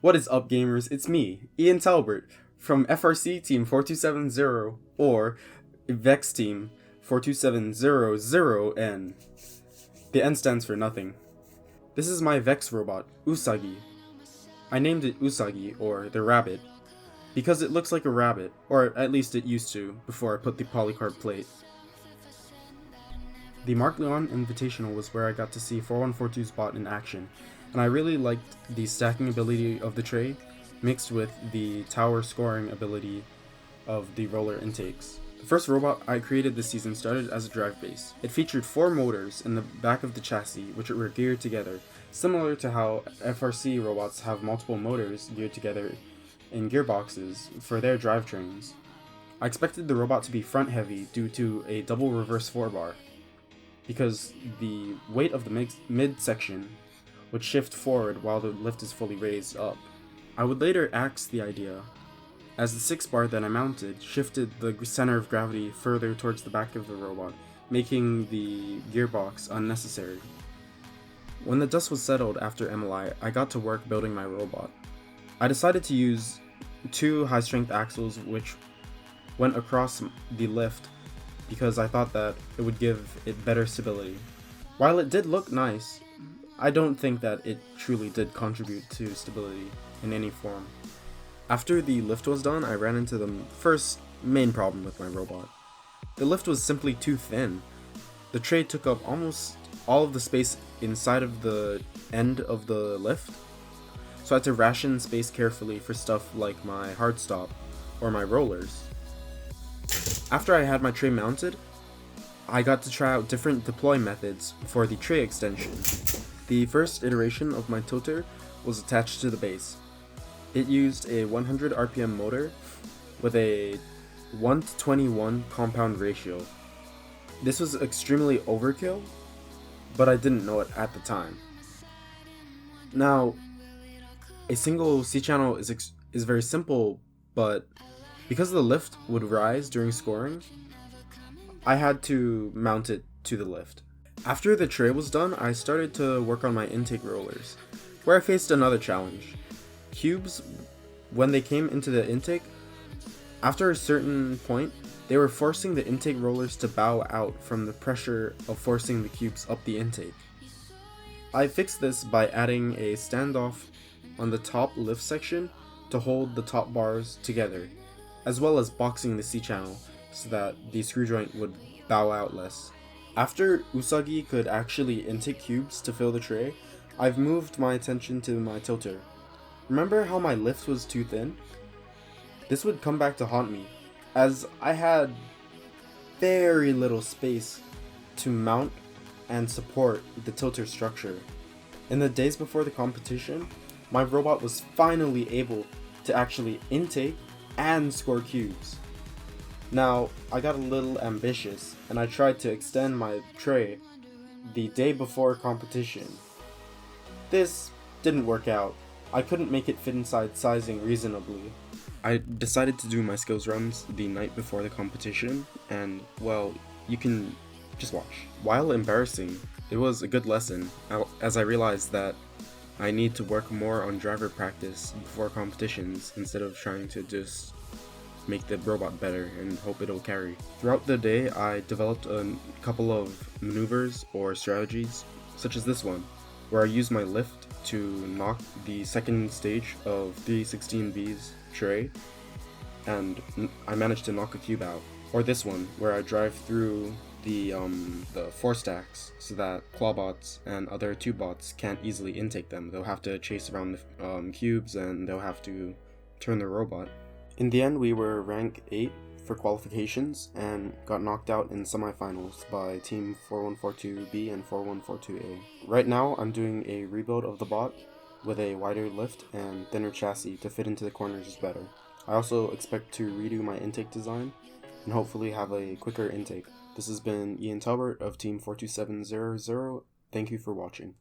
What is up, gamers? It's me, Ian Talbert, from FRC Team 4270, or Vex Team 42700N. The N stands for nothing. This is my Vex robot, Usagi. I named it Usagi, or the rabbit, because it looks like a rabbit, or at least it used to, before I put the polycarb plate. The Mark Leon Invitational was where I got to see 4142's bot in action, and I really liked the stacking ability of the tray, mixed with the tower scoring ability of the roller intakes. The first robot I created this season started as a drive base. It featured 4 motors in the back of the chassis, which were geared together, similar to how FRC robots have multiple motors geared together in gearboxes for their drivetrains. I expected the robot to be front heavy due to a double reverse 4-bar, because the weight of the mid-section would shift forward while the lift is fully raised up. I would later axe the idea, as the 6-bar that I mounted shifted the center of gravity further towards the back of the robot, making the gearbox unnecessary. When the dust was settled after MLI, I got to work building my robot. I decided to use 2 high-strength axles which went across the lift because I thought that it would give it better stability. While it did look nice, I don't think that it truly did contribute to stability in any form. After the lift was done, I ran into the first main problem with my robot. The lift was simply too thin. The tray took up almost all of the space inside of the end of the lift, so I had to ration space carefully for stuff like my hard stop or my rollers. After I had my tray mounted, I got to try out different deploy methods for the tray extension. The first iteration of my tilter was attached to the base. It used a 100 RPM motor with a 1:21 compound ratio. This was extremely overkill, but I didn't know it at the time. Now, a single C-channel is very simple, but because the lift would rise during scoring, I had to mount it to the lift. After the tray was done, I started to work on my intake rollers, where I faced another challenge. Cubes, when they came into the intake, after a certain point, they were forcing the intake rollers to bow out from the pressure of forcing the cubes up the intake. I fixed this by adding a standoff on the top lift section to hold the top bars together, as well as boxing the C-channel so that the screw joint would bow out less. After Usagi could actually intake cubes to fill the tray, I've moved my attention to my tilter. Remember how my lift was too thin? This would come back to haunt me, as I had very little space to mount and support the tilter structure. In the days before the competition, my robot was finally able to actually intake and score cubes. Now, I got a little ambitious, and I tried to extend my tray the day before competition. This didn't work out. I couldn't make it fit inside sizing reasonably. I decided to do my skills runs the night before the competition, and, well, you can just watch. While embarrassing, it was a good lesson, as I realized that I need to work more on driver practice before competitions instead of trying to just make the robot better and hope it'll carry. Throughout the day, I developed a couple of maneuvers or strategies, such as this one, where I used my lift to knock the second stage of 316B's tray, and I managed to knock a cube out. Or this one, where I drive through the 4 stacks so that clawbots and other tube bots can't easily intake them. They'll have to chase around the cubes, and they'll have to turn the robot. In the end, we were rank 8 for qualifications and got knocked out in semifinals by Team 4142B and 4142A. Right now, I'm doing a rebuild of the bot with a wider lift and thinner chassis to fit into the corners better. I also expect to redo my intake design and hopefully have a quicker intake. This has been Ian Talbert of Team 42700. Thank you for watching.